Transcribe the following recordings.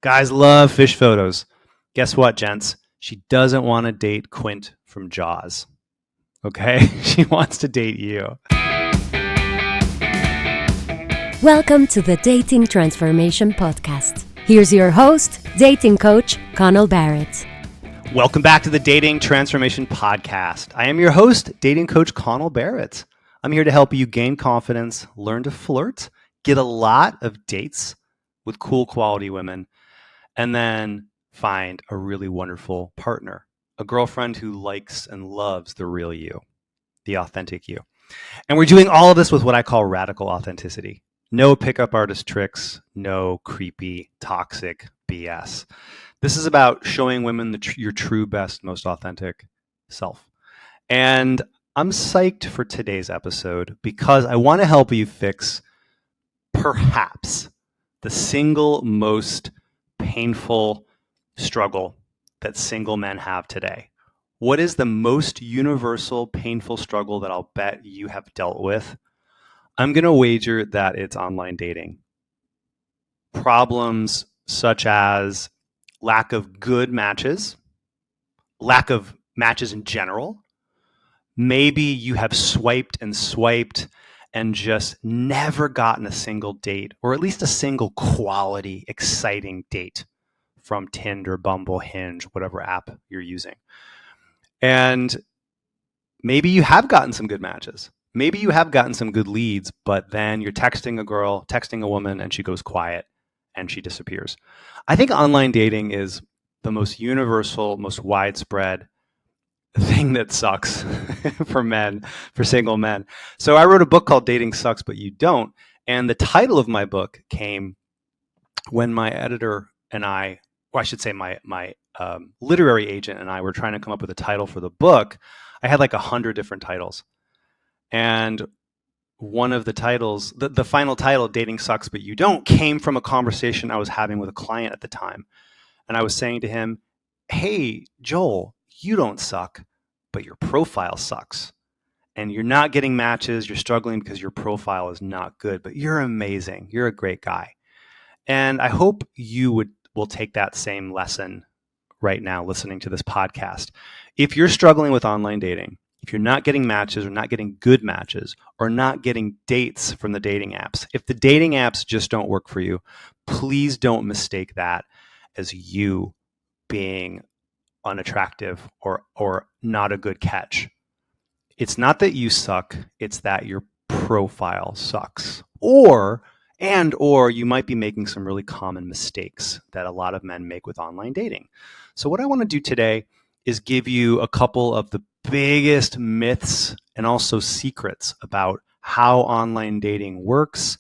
Guys love fish photos. Guess what, gents? She doesn't want to date Quint from Jaws. Okay? She wants to date you. Welcome to the Dating Transformation Podcast. Here's your host, dating coach, Connell Barrett. Welcome back to the Dating Transformation Podcast. I am your host, dating coach Connell Barrett. I'm here to help you gain confidence, learn to flirt, get a lot of dates with cool quality women, and then find a really wonderful partner, a girlfriend who likes and loves the real you, the authentic you. And we're doing all of this with what I call radical authenticity. No pickup artist tricks, no creepy, toxic BS. This is about showing women your true, best, most authentic self. And I'm psyched for today's episode because I want to help you fix perhaps the single most painful struggle that single men have today. What is the most universal painful struggle that I'll bet you have dealt with? I'm going to wager that it's online dating. Problems such as lack of good matches, lack of matches in general. Maybe you have swiped and just never gotten a single date, or at least a single quality, exciting date from Tinder, Bumble, Hinge, whatever app you're using. And maybe you have gotten some good matches. Maybe you have gotten some good leads, but then you're texting a girl, texting a woman, and she goes quiet and she disappears. I think online dating is the most universal, most widespread thing that sucks for men, for single men. So I wrote a book called Dating Sucks, But You Don't. And the title of my book came when my editor and I, or I should say my literary agent and I were trying to come up with a title for the book. I had like 100 different titles. And one of the titles, the final title, Dating Sucks, But You Don't, came from a conversation I was having with a client at the time. And I was saying to him, hey, Joel, you don't suck, but your profile sucks. And you're not getting matches. You're struggling because your profile is not good, but you're amazing. You're a great guy. And I hope you will take that same lesson right now listening to this podcast. If you're struggling with online dating, if you're not getting matches or not getting good matches or not getting dates from the dating apps, if the dating apps just don't work for you, please don't mistake that as you being unattractive or not a good catch. It's not that you suck, it's that your profile sucks. Or you might be making some really common mistakes that a lot of men make with online dating. So what I want to do today is give you a couple of the biggest myths and also secrets about how online dating works,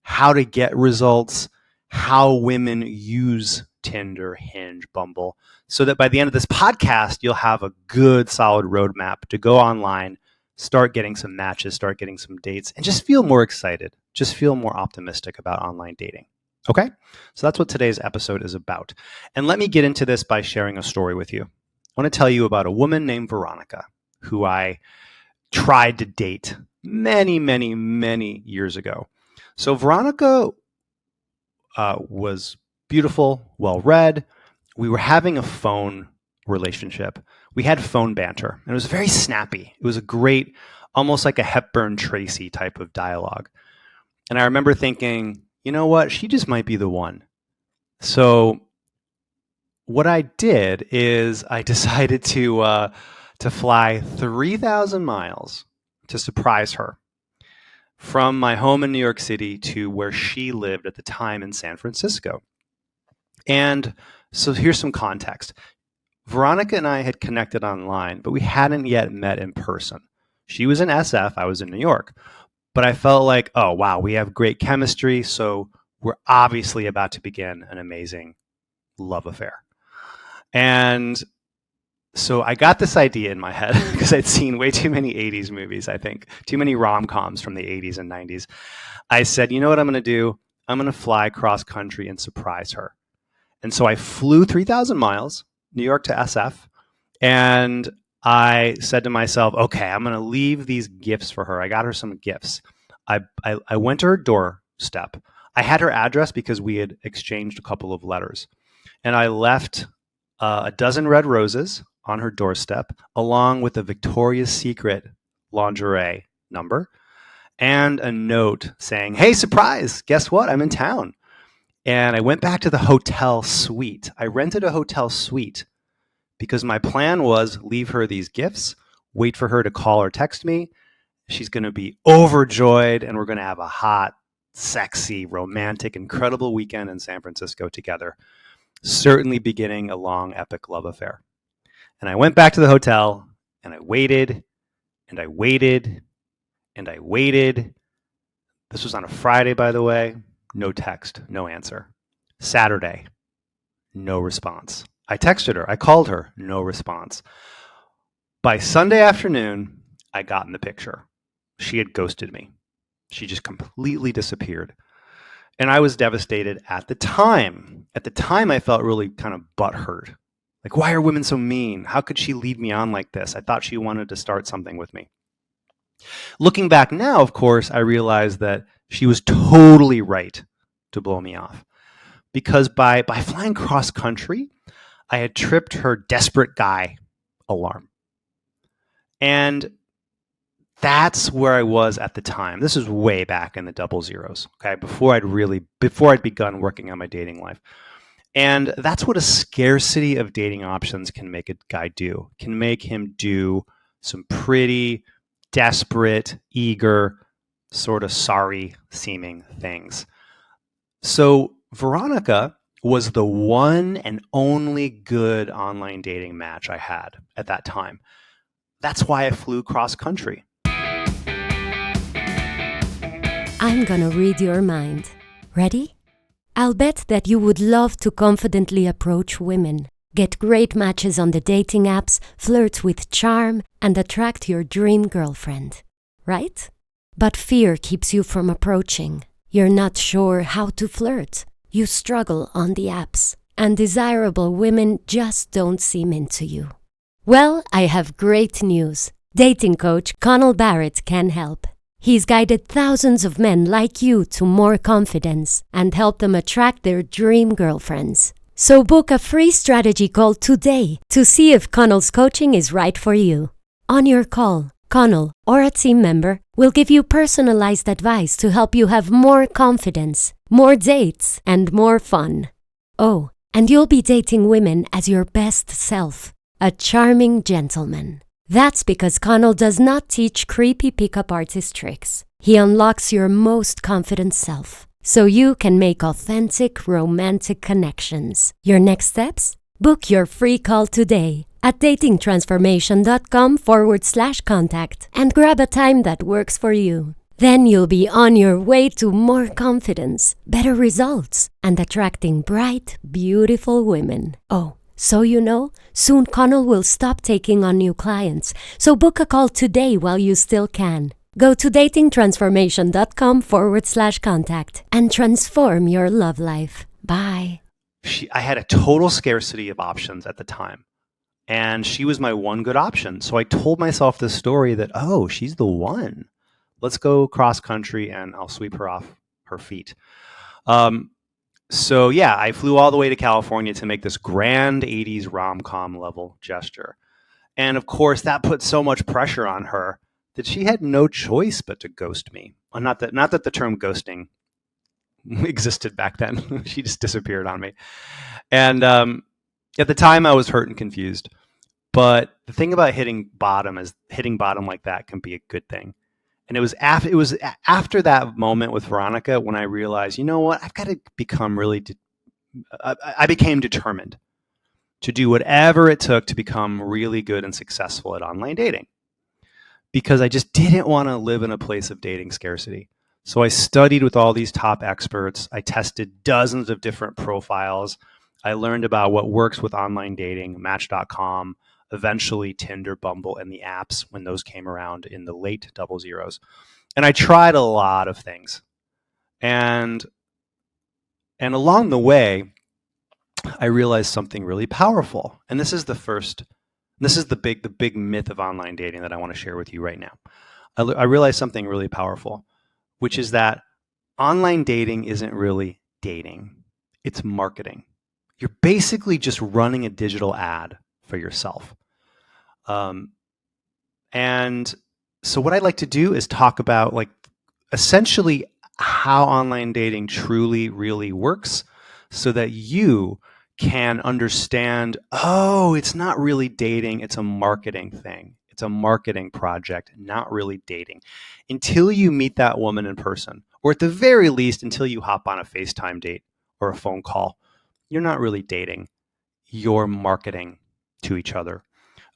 how to get results, how women use Tinder, Hinge, Bumble, so that by the end of this podcast, you'll have a good, solid roadmap to go online, start getting some matches, start getting some dates, and just feel more excited, just feel more optimistic about online dating. Okay? So that's what today's episode is about. And let me get into this by sharing a story with you. I want to tell you about a woman named Veronica, who I tried to date many, many, many years ago. So Veronica was beautiful, well-read. We were having a phone relationship. We had phone banter, and it was very snappy. It was a great, almost like a Hepburn Tracy type of dialogue. And I remember thinking, you know what? She just might be the one. So what I did is I decided to fly 3,000 miles to surprise her from my home in New York City to where she lived at the time in San Francisco. And so here's some context. Veronica and I had connected online, but we hadn't yet met in person. She was in SF, I was in New York. But I felt like, oh, wow, we have great chemistry, so we're obviously about to begin an amazing love affair. And so I got this idea in my head because I'd seen way too many 80s movies, I think, too many rom-coms from the 80s and 90s. I said, you know what I'm going to do? I'm going to fly cross country and surprise her. And so I flew 3,000 miles, New York to SF, and I said to myself, okay, I'm going to leave these gifts for her. I got her some gifts. I went to her doorstep. I had her address because we had exchanged a couple of letters. And I left a dozen red roses on her doorstep, along with a Victoria's Secret lingerie number and a note saying, "Hey, surprise, guess what? I'm in town." And I went back to the hotel suite. I rented a hotel suite because my plan was leave her these gifts, wait for her to call or text me. She's going to be overjoyed, and we're going to have a hot, sexy, romantic, incredible weekend in San Francisco together, certainly beginning a long, epic love affair. And I went back to the hotel, and I waited, and I waited, and I waited. This was on a Friday, by the way. No text, no answer. Saturday, no response. I texted her, I called her, no response. By Sunday afternoon, I got in the picture. She had ghosted me. She just completely disappeared. And I was devastated at the time. At the time, I felt really kind of butthurt. Like, why are women so mean? How could she lead me on like this? I thought she wanted to start something with me. Looking back now, of course, I realized that she was totally right to blow me off. Because by flying cross country, I had tripped her desperate guy alarm. And that's where I was at the time. This is way back in the double zeros, okay? Before I'd begun working on my dating life. And that's what a scarcity of dating options can make a guy do. Can make him do some pretty desperate, eager, sort of sorry seeming things. So Veronica was the one and only good online dating match I had at that time. That's why I flew cross country. I'm gonna read your mind. Ready? I'll bet that you would love to confidently approach women, get great matches on the dating apps, flirt with charm, and attract your dream girlfriend, right? But fear keeps you from approaching. You're not sure how to flirt. You struggle on the apps, and desirable women just don't seem into you. Well, I have great news. Dating coach Connell Barrett can help. He's guided thousands of men like you to more confidence and helped them attract their dream girlfriends. So book a free strategy call today to see if Connell's coaching is right for you. On your call, Connell or a team member will give you personalized advice to help you have more confidence, more dates, and more fun. Oh, and you'll be dating women as your best self, a charming gentleman. That's because Connell does not teach creepy pickup artist tricks. He unlocks your most confident self, so you can make authentic, romantic connections. Your next steps? Book your free call today at datingtransformation.com/contact and grab a time that works for you. Then you'll be on your way to more confidence, better results, and attracting bright, beautiful women. Oh, so you know, soon Connell will stop taking on new clients, so book a call today while you still can. Go to datingtransformation.com/contact and transform your love life. Bye. I had a total scarcity of options at the time, and she was my one good option. So I told myself this story that, oh, she's the one. Let's go cross country and I'll sweep her off her feet. So yeah, I flew all the way to California to make this grand 80s rom-com level gesture. And of course, that put so much pressure on her that she had no choice but to ghost me. Well, not that the term ghosting existed back then. She just disappeared on me. And at the time, I was hurt and confused. But the thing about hitting bottom is hitting bottom like that can be a good thing. And it was after that moment with Veronica when I realized, you know what, I've got to become I became determined to do whatever it took to become really good and successful at online dating, because I just didn't want to live in a place of dating scarcity. So I studied with all these top experts. I tested dozens of different profiles. I learned about what works with online dating, Match.com, eventually Tinder, Bumble, and the apps when those came around in the late double zeros. And I tried a lot of things. And along the way, I realized something really powerful. And this is the big myth of online dating that I want to share with you right now. I realized something really powerful, which is that online dating isn't really dating. It's marketing. you're basically just running a digital ad for yourself. And so what I'd like to do is talk about like essentially how online dating truly, really works so that you can understand, oh, it's not really dating, it's a marketing thing. It's a marketing project, not really dating. Until you meet that woman in person, or at the very least, until you hop on a FaceTime date or a phone call, you're not really dating. You're marketing to each other.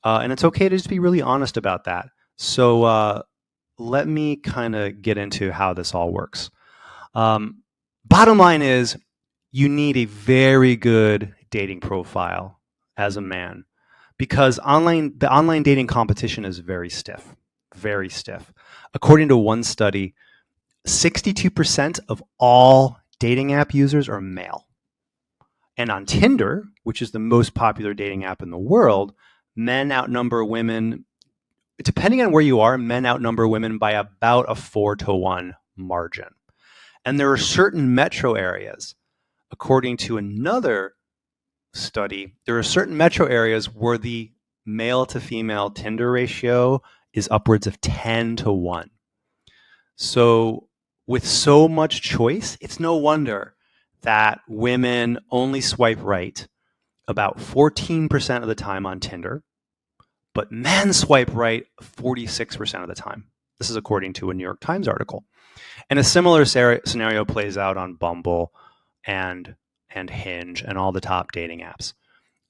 And it's okay to just be really honest about that. So let me kind of get into how this all works. Bottom line is, you need a very good dating profile as a man because the online dating competition is very stiff, very stiff. According to one study, 62% of all dating app users are male. And on Tinder, which is the most popular dating app in the world, men outnumber women. Depending on where you are, men outnumber women by about a 4-to-1 margin. And there are certain metro areas, according to another study, there are certain metro areas where the male to female Tinder ratio is upwards of 10-to-1. So with so much choice, it's no wonder that women only swipe right about 14% of the time on Tinder, but men swipe right 46% of the time. This is according to a New York Times article. And a similar scenario plays out on Bumble and Hinge and all the top dating apps.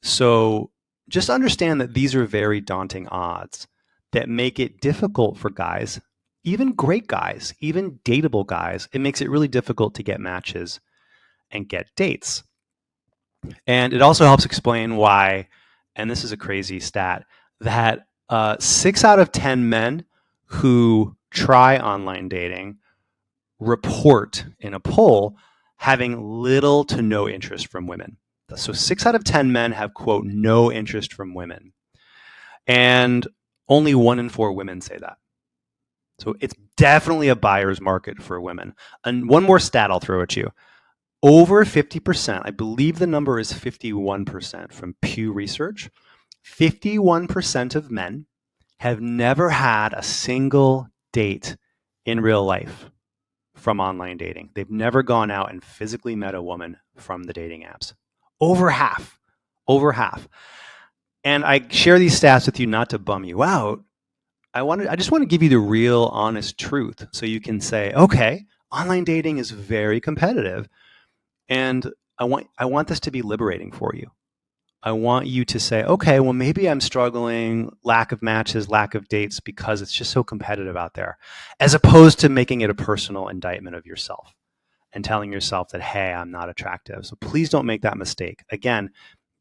So just understand that these are very daunting odds that make it difficult for guys, even great guys, even dateable guys. It makes it really difficult to get matches and get dates. And it also helps explain why, and this is a crazy stat, that 6 out of 10 men who try online dating report in a poll having little to no interest from women. So 6 out of 10 men have, quote, no interest from women. And only 1 in 4 women say that. So it's definitely a buyer's market for women. And one more stat I'll throw at you. Over 50%, I believe the number is 51% from Pew Research, 51% of men have never had a single date in real life from online dating. They've never gone out and physically met a woman from the dating apps. Over half. Over half. And I share these stats with you not to bum you out. I just want to give you the real honest truth so you can say, okay, online dating is very competitive. And I want this to be liberating for you. I want you to say, okay, well, maybe I'm struggling, lack of matches, lack of dates, because it's just so competitive out there, as opposed to making it a personal indictment of yourself and telling yourself that, hey, I'm not attractive. So please don't make that mistake. Again,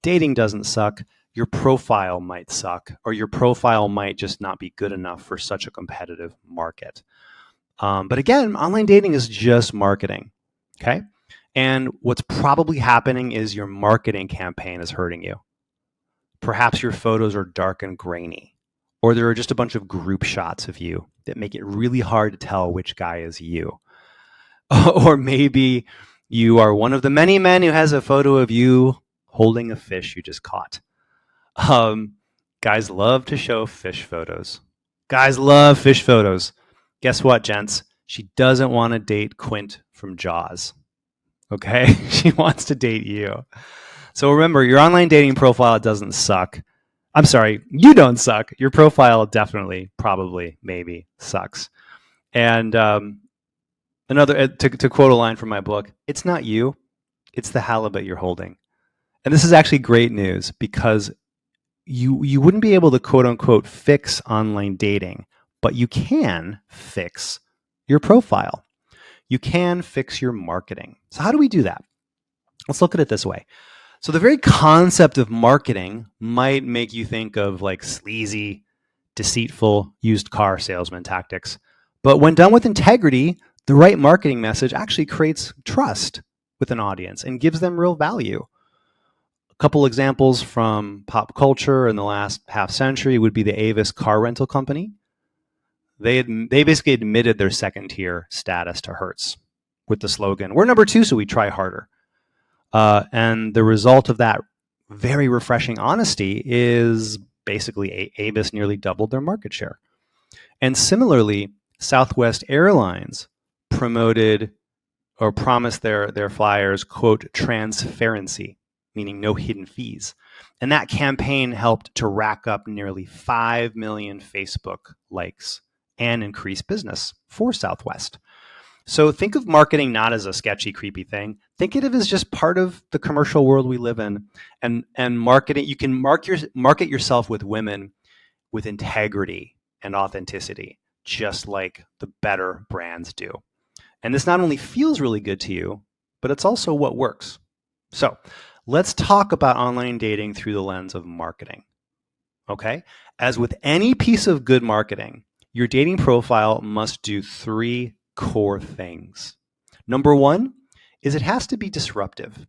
dating doesn't suck. Your profile might suck, or your profile might just not be good enough for such a competitive market. But again, online dating is just marketing, okay? And what's probably happening is your marketing campaign is hurting you. Perhaps your photos are dark and grainy, or there are just a bunch of group shots of you that make it really hard to tell which guy is you. Or maybe you are one of the many men who has a photo of you holding a fish you just caught. Guys love to show fish photos. Guys love fish photos. Guess what, gents? She doesn't want to date Quint from Jaws. Okay? She wants to date you. So remember, your online dating profile doesn't suck. I'm sorry, you don't suck. Your profile definitely, probably, maybe sucks. And to quote a line from my book, it's not you, it's the halibut you're holding. And this is actually great news because you wouldn't be able to quote unquote fix online dating, but you can fix your profile. You can fix your marketing. So how do we do that? Let's look at it this way. So the very concept of marketing might make you think of like sleazy, deceitful used car salesman tactics. But when done with integrity, the right marketing message actually creates trust with an audience and gives them real value. A couple examples from pop culture in the last half century would be the Avis car rental company. They basically admitted their second tier status to Hertz with the slogan, "We're number 2, so we try harder." And the result of that very refreshing honesty is basically Avis nearly doubled their market share. And similarly, Southwest Airlines promoted or promised their flyers, quote, transparency, meaning no hidden fees. And that campaign helped to rack up nearly 5 million Facebook likes and increase business for Southwest. So think of marketing not as a sketchy, creepy thing. Think of it as just part of the commercial world we live in. And marketing, you can market yourself with women with integrity and authenticity, just like the better brands do. And this not only feels really good to you, but it's also what works. So let's talk about online dating through the lens of marketing. Okay? As with any piece of good marketing, your dating profile must do 3 core things. Number 1 is it has to be disruptive,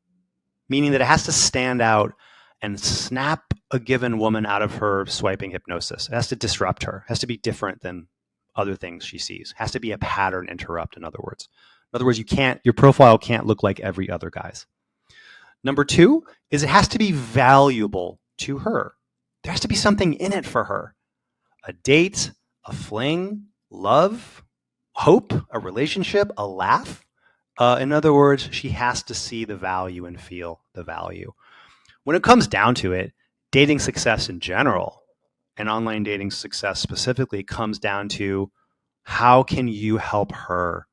meaning that it has to stand out and snap a given woman out of her swiping hypnosis. It has to disrupt her. It has to be different than other things she sees. It has to be a pattern interrupt, in other words. In other words, your profile can't look like every other guy's. Number 2 is it has to be valuable to her. There has to be something in it for her. A date, a fling, love, hope, a relationship, a laugh. In other words, she has to see the value and feel the value. When it comes down to it, dating success in general and online dating success specifically comes down to how can you help her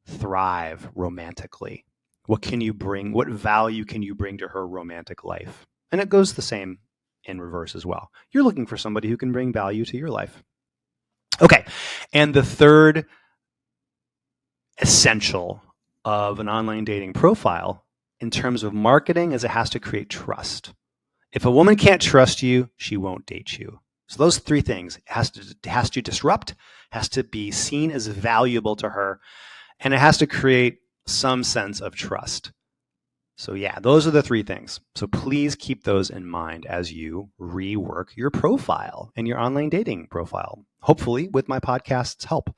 thrive romantically? What can you bring? What value can you bring to her romantic life? And it goes the same in reverse as well. You're looking for somebody who can bring value to your life. Okay. And the third essential of an online dating profile in terms of marketing is it has to create trust. If a woman can't trust you, she won't date you. So those 3 things, it has to disrupt, has to be seen as valuable to her, and it has to create some sense of trust. So yeah, those are the 3 things. So please keep those in mind as you rework your profile and your online dating profile, hopefully with my podcast's help.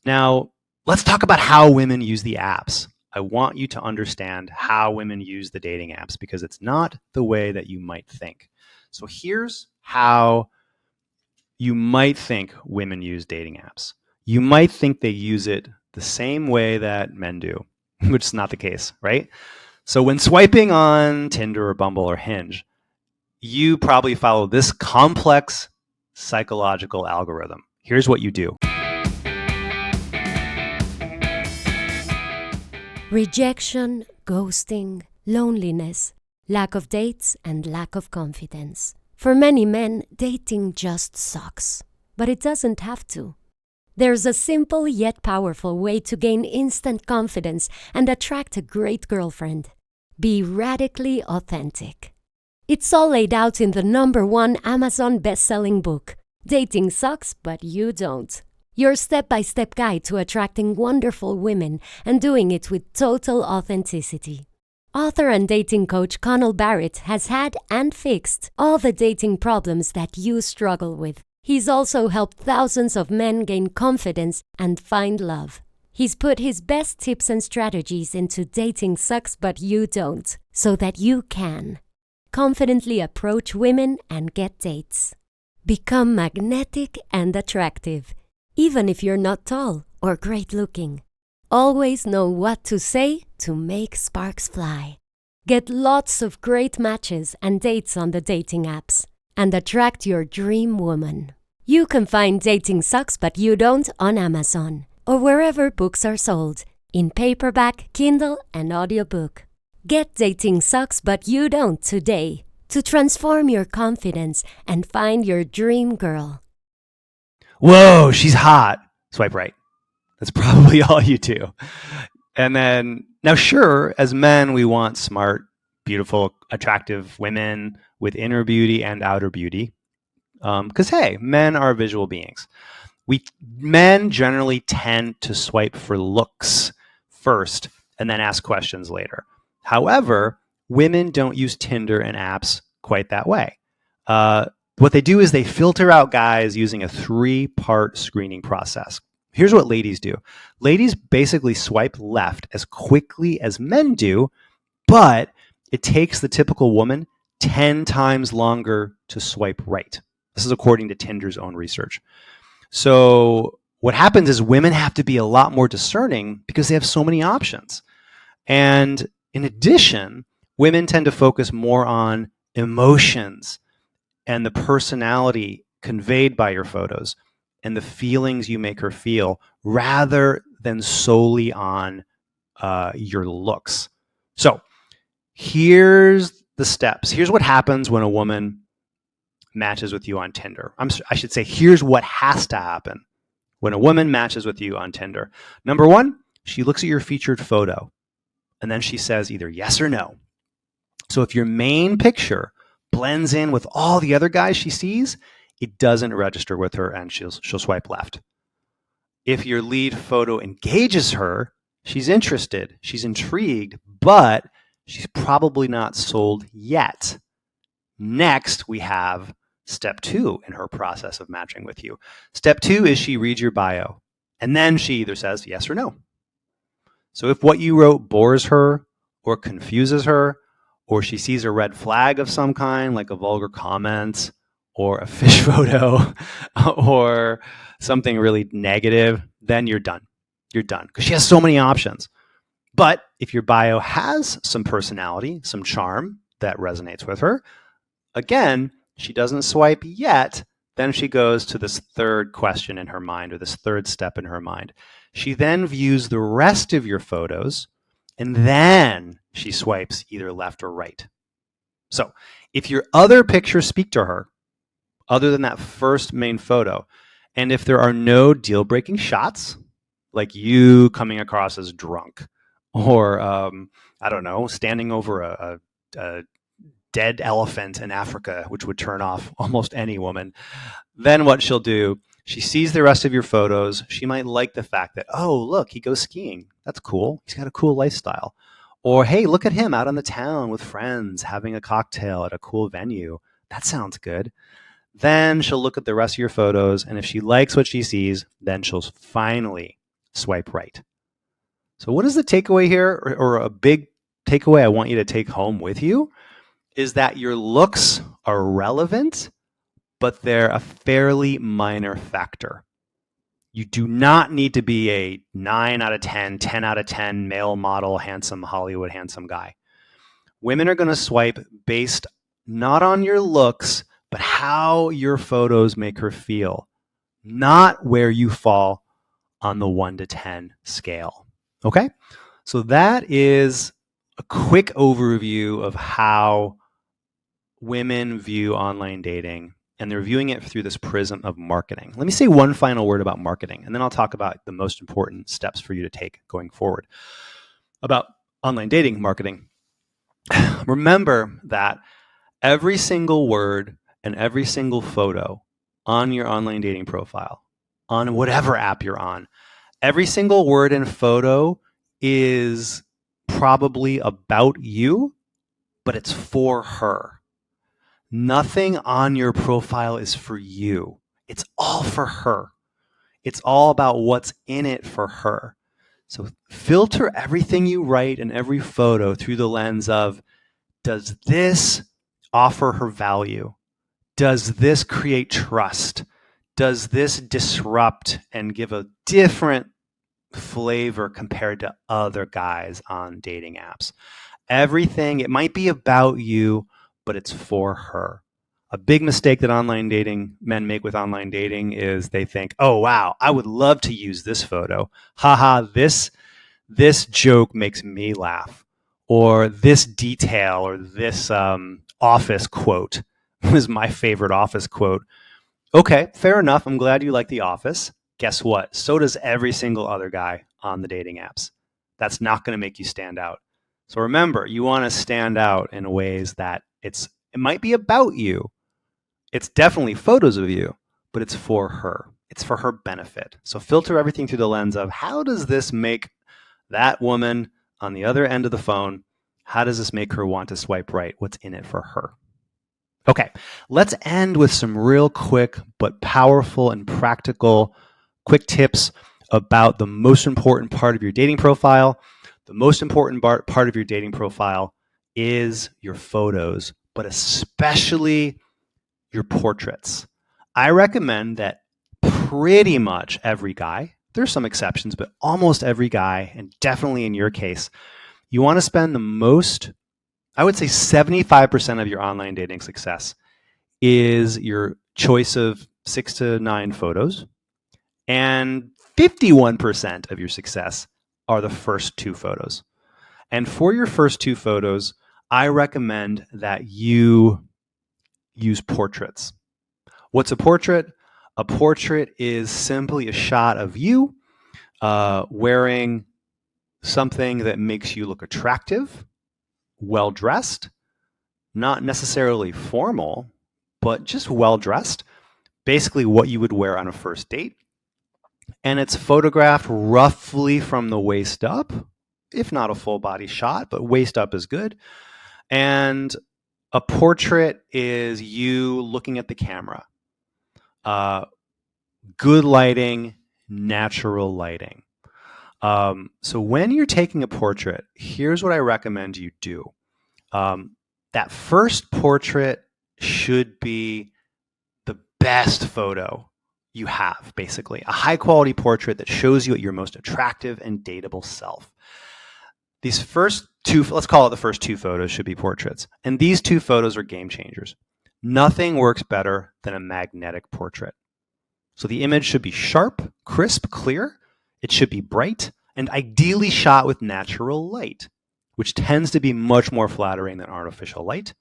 Now, let's talk about how women use the apps. I want you to understand how women use the dating apps because it's not the way that you might think. So here's how you might think women use dating apps. You might think they use it the same way that men do, which is not the case, right? So when swiping on Tinder or Bumble or Hinge, you probably follow this complex psychological algorithm. Here's what you do. Rejection, ghosting, loneliness, lack of dates, and lack of confidence. For many men, dating just sucks. But it doesn't have to. There's a simple yet powerful way to gain instant confidence and attract a great girlfriend. Be radically authentic. It's all laid out in the #1 Amazon best-selling book, Dating Sucks, But You Don't. Your step-by-step guide to attracting wonderful women and doing it with total authenticity. Author and dating coach Connell Barrett has had and fixed all the dating problems that you struggle with. He's also helped thousands of men gain confidence and find love. He's put his best tips and strategies into Dating Sucks But You Don't, so that you can confidently approach women and get dates. Become magnetic and attractive, even if you're not tall or great looking. Always know what to say to make sparks fly. Get lots of great matches and dates on the dating apps and attract your dream woman. You can find Dating Sucks But You Don't on Amazon or wherever books are sold, in paperback, Kindle, and audiobook. Get Dating Sucks But You Don't today to transform your confidence and find your dream girl. Whoa, she's hot. Swipe right. That's probably all you do. And then, now sure, as men, we want smart, beautiful, attractive women with inner beauty and outer beauty. Because, hey, men are visual beings. Men generally tend to swipe for looks first and then ask questions later. However, women don't use Tinder and apps quite that way. What they do is they filter out guys using a 3-part screening process. Here's what ladies do. Ladies basically swipe left as quickly as men do, but it takes the typical woman 10 times longer to swipe right. This is according to Tinder's own research. So what happens is women have to be a lot more discerning because they have so many options. And in addition, women tend to focus more on emotions and the personality conveyed by your photos and the feelings you make her feel rather than solely on your looks. So here's the steps. Here's what happens when a woman matches with you on Tinder. I should say, here's what has to happen when a woman matches with you on Tinder. Number one, she looks at your featured photo and then she says either yes or no. So if your main picture blends in with all the other guys she sees, it doesn't register with her and she'll swipe left. If your lead photo engages her, she's interested, she's intrigued, but she's probably not sold yet. Next, we have step 2 in her process of matching with you. Step 2 is she reads your bio, and then she either says yes or no. So if what you wrote bores her or confuses her, or she sees a red flag of some kind, like a vulgar comment or a fish photo or something really negative, then you're done. You're done because she has so many options. But if your bio has some personality, some charm that resonates with her, again, she doesn't swipe yet, then she goes to this third question in her mind or this third step in her mind. She then views the rest of your photos and then she swipes either left or right. So if your other pictures speak to her, other than that first main photo, and if there are no deal-breaking shots, like you coming across as drunk or, I don't know, standing over a dead elephant in Africa, which would turn off almost any woman, then what she'll do, she sees the rest of your photos. She might like the fact that, oh, look, he goes skiing. That's cool. He's got a cool lifestyle. Or, hey, look at him out on the town with friends having a cocktail at a cool venue. That sounds good. Then she'll look at the rest of your photos, and if she likes what she sees, then she'll finally swipe right. So what is the takeaway here, or a big takeaway I want you to take home with you, is that your looks are relevant, but they're a fairly minor factor. You do not need to be a 9 out of 10, 10 out of 10 male model, handsome, Hollywood handsome guy. Women are going to swipe based not on your looks, but how your photos make her feel, not where you fall on the 1 to 10 scale. Okay? So that is a quick overview of how women view online dating, and they're viewing it through this prism of marketing. Let me say one final word about marketing, and then I'll talk about the most important steps for you to take going forward about online dating marketing. Remember that every single word and every single photo on your online dating profile, on whatever app you're on, every single word and photo is probably about you, but it's for her. Nothing on your profile is for you. It's all for her. It's all about what's in it for her. So filter everything you write and every photo through the lens of, does this offer her value? Does this create trust? Does this disrupt and give a different flavor compared to other guys on dating apps? Everything, it might be about you, but it's for her. A big mistake that men make with online dating is they think, oh, wow, I would love to use this photo. Haha, this joke makes me laugh. Or this detail or this office quote was my favorite office quote. Okay, fair enough. I'm glad you like The Office. Guess what? So does every single other guy on the dating apps. That's not going to make you stand out. So remember, you want to stand out in ways that it might be about you. It's definitely photos of you, but it's for her. It's for her benefit. So filter everything through the lens of, how does this make that woman on the other end of the phone, how does this make her want to swipe right? What's in it for her? Okay, let's end with some real quick but powerful and practical quick tips about the most important part of your dating profile. The most important part of your dating profile is your photos, but especially your portraits. I recommend that pretty much every guy, there's some exceptions, but almost every guy, and definitely in your case, you want to spend the most, I would say 75% of your online dating success is your choice of 6 to 9 photos, and 51% of your success are the first 2 photos. And for your first 2 photos, I recommend that you use portraits. What's a portrait? A portrait is simply a shot of you wearing something that makes you look attractive, well dressed, not necessarily formal, but just well dressed. Basically, what you would wear on a first date. And it's photographed roughly from the waist up, if not a full body shot, but waist up is good. And a portrait is you looking at the camera. Good lighting, natural lighting. So when you're taking a portrait, here's what I recommend you do. That first portrait should be the best photo you have, basically. A high quality portrait that shows you at your most attractive and dateable self. These first 2, let's call it the first 2 photos, should be portraits. And these 2 photos are game changers. Nothing works better than a magnetic portrait. So the image should be sharp, crisp, clear. It should be bright, and ideally shot with natural light, which tends to be much more flattering than artificial light.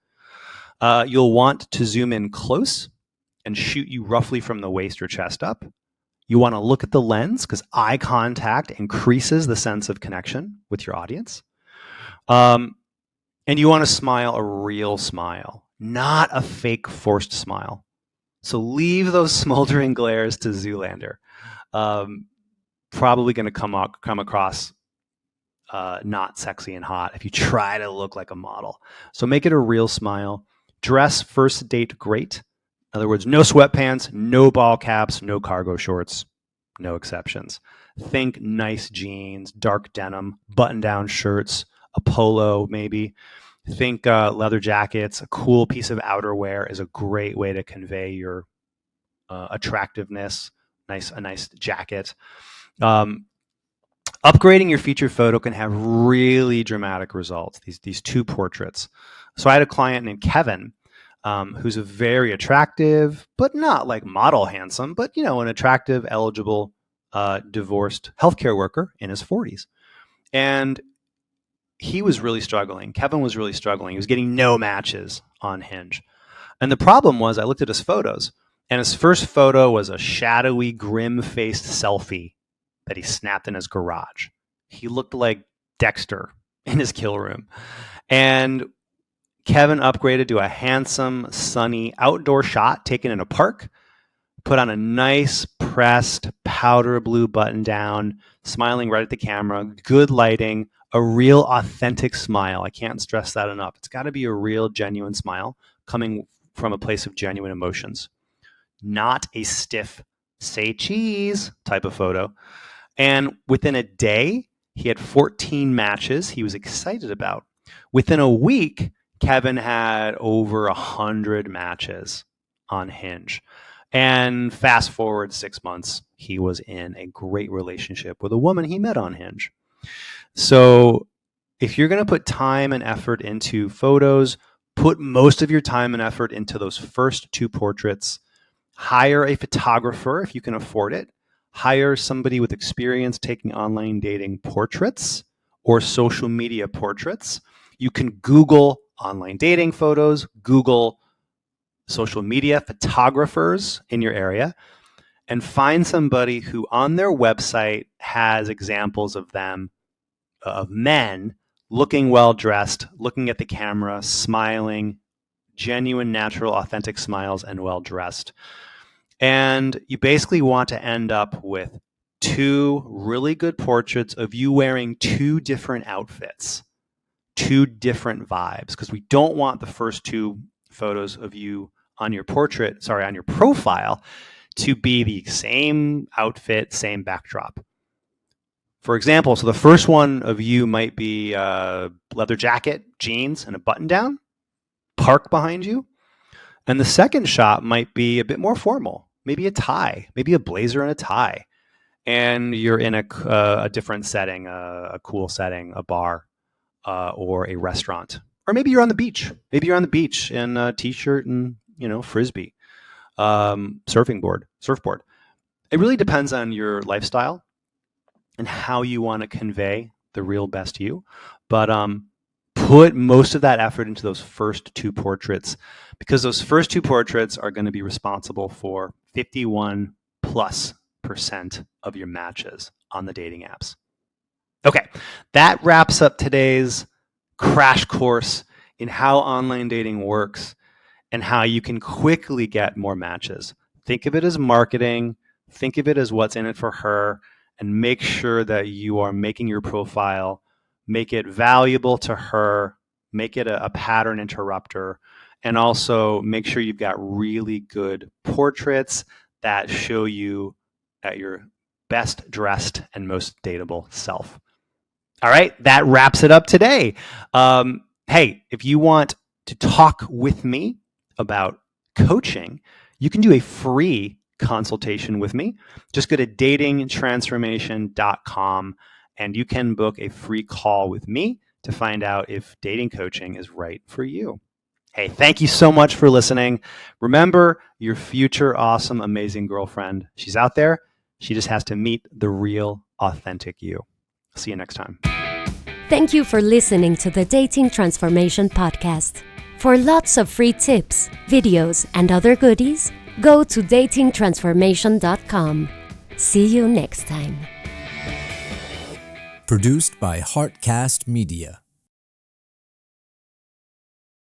You'll want to zoom in close and shoot you roughly from the waist or chest up. You want to look at the lens because eye contact increases the sense of connection with your audience. And you want to smile a real smile, not a fake forced smile. So leave those smoldering glares to Zoolander. Probably going to come across not sexy and hot if you try to look like a model. So make it a real smile. Dress first date great. In other words, no sweatpants, no ball caps, no cargo shorts, no exceptions. Think nice jeans, dark denim, button-down shirts, a polo maybe. Think leather jackets. A cool piece of outerwear is a great way to convey your attractiveness. A nice jacket. Upgrading your featured photo can have really dramatic results. These 2 portraits. So I had a client named Kevin, who's a very attractive, but not like model handsome, but an attractive, eligible, divorced healthcare worker in his 40s. And he was really struggling. Kevin was really struggling. He was getting no matches on Hinge. And the problem was I looked at his photos, and his first photo was a shadowy, grim-faced selfie that he snapped in his garage. He looked like Dexter in his kill room. And Kevin upgraded to a handsome, sunny outdoor shot taken in a park, put on a nice pressed powder blue button down, smiling right at the camera, good lighting, a real authentic smile. I can't stress that enough. It's got to be a real, genuine smile coming from a place of genuine emotions, not a stiff, say cheese type of photo. And within a day, he had 14 matches he was excited about. Within a week, Kevin had over 100 matches on Hinge. And fast forward 6 months, he was in a great relationship with a woman he met on Hinge. So if you're going to put time and effort into photos, put most of your time and effort into those first 2 portraits. Hire a photographer if you can afford it. Hire somebody with experience taking online dating portraits or social media portraits. You can Google online dating photos, Google social media photographers in your area, and find somebody who on their website has examples of them, of men looking well dressed, looking at the camera, smiling, genuine, natural, authentic smiles, and well dressed. And you basically want to end up with 2 really good portraits of you wearing 2 different outfits, 2 different vibes, because we don't want the first 2 photos of you on your profile to be the same outfit, same backdrop. For example, so the first one of you might be a leather jacket, jeans, and a button down, park behind you. And the second shot might be a bit more formal, maybe a tie, maybe a blazer and a tie. And you're in a different setting, a cool setting, a bar, or a restaurant. Or maybe you're on the beach. Maybe you're on the beach in a t-shirt and, frisbee, surfboard. It really depends on your lifestyle and how you want to convey the real best you. But put most of that effort into those first two portraits, because those first two portraits are going to be responsible for 51% plus of your matches on the dating apps. Okay, that wraps up today's crash course in how online dating works and how you can quickly get more matches. Think of it as marketing. Think of it as what's in it for her, and make sure that you are making your profile, make it valuable to her, make it a pattern interrupter, and also make sure you've got really good portraits that show you at your best dressed and most dateable self. All right, that wraps it up today. Hey, if you want to talk with me about coaching, you can do a free consultation with me. Just go to datingtransformation.com and you can book a free call with me to find out if dating coaching is right for you. Hey, thank you so much for listening. Remember, your future awesome, amazing girlfriend, she's out there. She just has to meet the real, authentic you. See you next time. Thank you for listening to the Dating Transformation Podcast. For lots of free tips, videos, and other goodies, go to datingtransformation.com. See you next time. Produced by Heartcast Media.